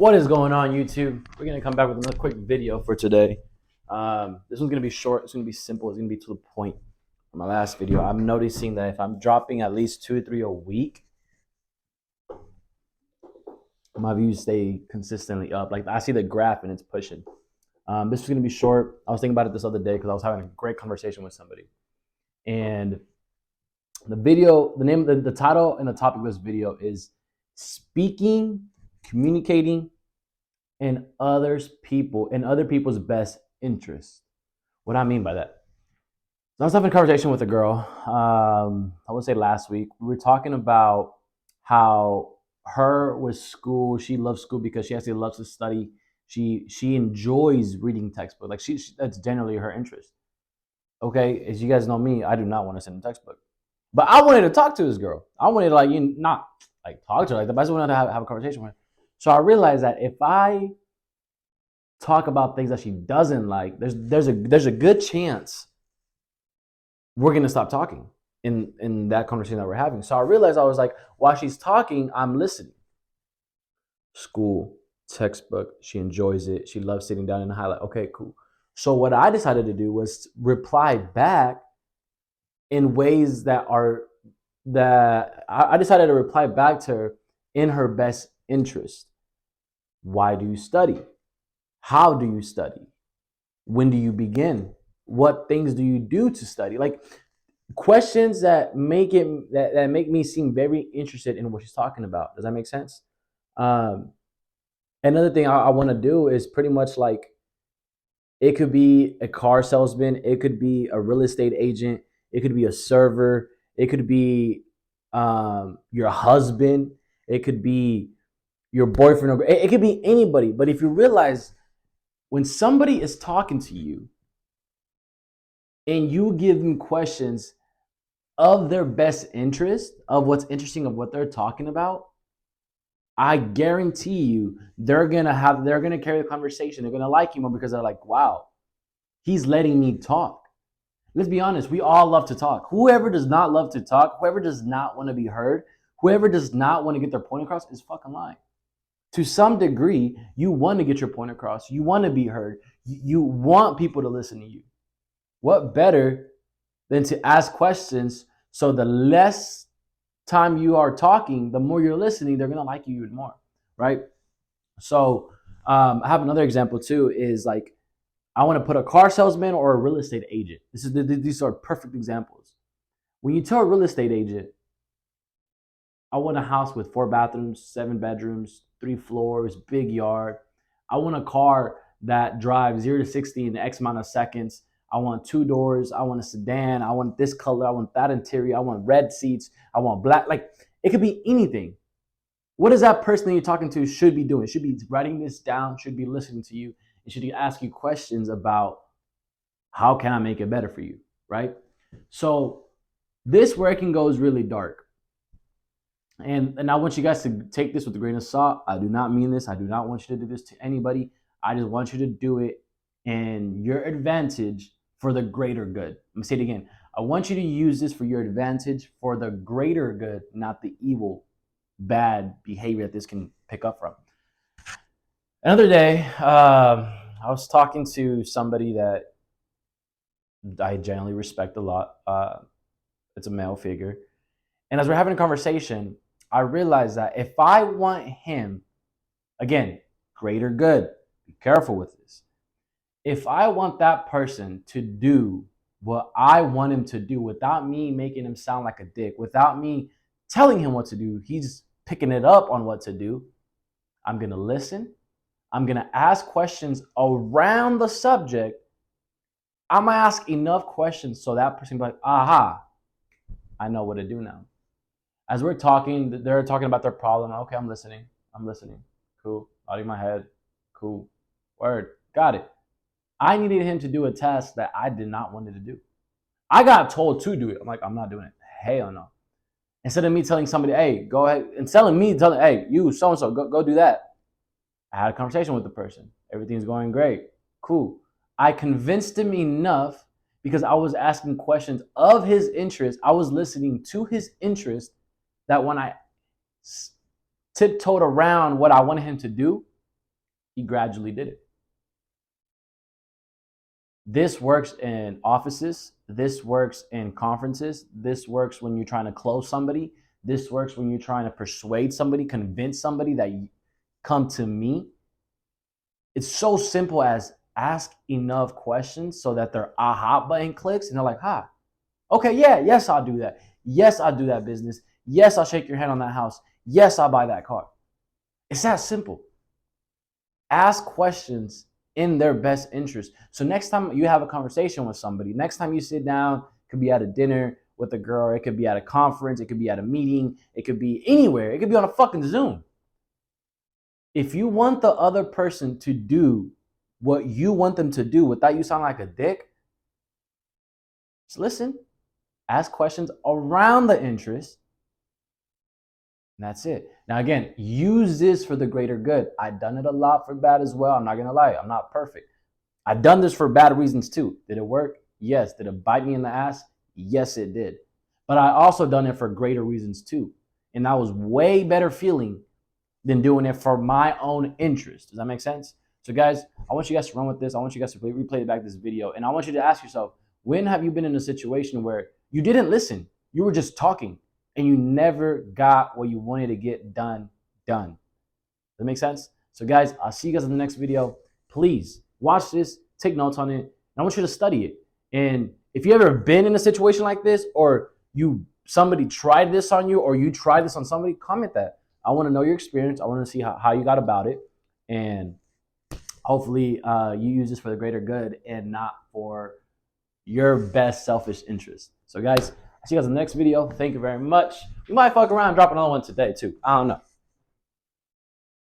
What is going on, YouTube? We're gonna come back with another quick video for today. This one's gonna be short. It's gonna be simple. It's gonna be to the point. For my last video, I'm noticing that if I'm dropping at least 2 or 3 a week, my views stay consistently up. Like I see the graph and it's pushing. This is gonna be short. I was thinking about it this other day because I was having a great conversation with somebody, and the video, the title, and the topic of this video is speaking, communicating in other people's best interest. What I mean by that? So I was having a conversation with a girl. I would say last week. We were talking about how her with school. She loves school because she actually loves to study. She enjoys reading textbooks. Like that's generally her interest. Okay, as you guys know me, I do not want to send a textbook, but I wanted to talk to this girl. I wanted to not like talk to her like that, but I just wanted to have a conversation with her. So I realized that if I talk about things that she doesn't like, there's a good chance we're gonna stop talking in that conversation that we're having. So I realized I was like, while she's talking, I'm listening. School, textbook, she enjoys it. She loves sitting down and highlight. Okay, cool. So what I decided to do was reply back in ways that I decided to reply back to her in her best interest. Why do you study? How do you study? When do you begin? What things do you do to study? Like questions that make me seem very interested in what she's talking about. Does that make sense? Another thing I want to do is pretty much like it could be a car salesman, it could be a real estate agent, it could be a server, it could be your husband, it could be your boyfriend, it could be anybody. But if you realize when somebody is talking to you and you give them questions of their best interest, of what's interesting, of what they're talking about, I guarantee you they're gonna carry the conversation. They're gonna like you more because they're like, wow, he's letting me talk. Let's be honest, we all love to talk. Whoever does not love to talk, whoever does not want to be heard, whoever does not want to get their point across is fucking lying. To some degree, you want to get your point across. You want to be heard. You want people to listen to you. What better than to ask questions so the less time you are talking, the more you're listening, they're going to like you even more, right? So I have another example too is like I want to put a car salesman or a real estate agent. These are perfect examples. When you tell a real estate agent, I want a house with 4 bathrooms, 7 bedrooms, 3 floors, big yard. I want a car that drives 0 to 60 in X amount of seconds. I want 2 doors. I want a sedan. I want this color. I want that interior. I want red seats. I want black. Like it could be anything. What is that person that you're talking to should be doing? Should be writing this down, should be listening to you, and should be asking you questions about how can I make it better for you, right? So this where it can go is really dark. And I want you guys to take this with a grain of salt. I do not mean this. I do not want you to do this to anybody. I just want you to do it in your advantage for the greater good. Let me say it again. I want you to use this for your advantage for the greater good, not the evil, bad behavior that this can pick up from. Another day, I was talking to somebody that I generally respect a lot. It's a male figure. And as we're having a conversation, I realized that if I want him, again, greater good, be careful with this. If I want that person to do what I want him to do without me making him sound like a dick, without me telling him what to do, he's picking it up on what to do, I'm going to listen. I'm going to ask questions around the subject. I'm going to ask enough questions so that person can be like, aha, I know what to do now. As we're talking, they're talking about their problem. Okay, I'm listening. Cool. Nodding my head. Cool. Word. Got it. I needed him to do a task that I did not want him to do. I got told to do it. I'm like, I'm not doing it. Hell no. Instead of me telling somebody, hey, go ahead, and telling, hey, you, so-and-so, go do that. I had a conversation with the person. Everything's going great. Cool. I convinced him enough because I was asking questions of his interest. I was listening to his interest that when I tiptoed around what I wanted him to do, He gradually did it. This works in offices. This works in conferences. This works when you're trying to close somebody. This works when you're trying to persuade somebody, convince somebody that you come to me. It's so simple as ask enough questions so that their aha button clicks and they're like, okay, yeah, yes, I'll do that. Yes, I'll do that business. Yes, I'll shake your hand on that house. Yes, I'll buy that car. It's that simple. Ask questions in their best interest. So next time you have a conversation with somebody, next time you sit down, it could be at a dinner with a girl, it could be at a conference, it could be at a meeting, it could be anywhere, it could be on a fucking Zoom. If you want the other person to do what you want them to do without you sounding like a dick, just listen, ask questions around the interest, and that's it. Now, again, use this for the greater good. I've done it a lot for bad as well. I'm not going to lie. I'm not perfect. I've done this for bad reasons too. Did it work? Yes. Did it bite me in the ass? Yes, it did. But I also done it for greater reasons too. And that was way better feeling than doing it for my own interest. Does that make sense? So guys, I want you guys to run with this. I want you guys to replay back this video. And I want you to ask yourself, when have you been in a situation where you didn't listen? You were just talking and you never got what you wanted to get done. Does that make sense? So guys, I'll see you guys in the next video. Please watch this, take notes on it. And I want you to study it. And if you ever been in a situation like this, or somebody tried this on you, or you tried this on somebody, comment that. I want to know your experience. I want to see how you got about it. And hopefully you use this for the greater good and not for your best selfish interest. So guys, I'll see you guys in the next video. Thank you very much. We might fuck around and drop another one today too. I don't know.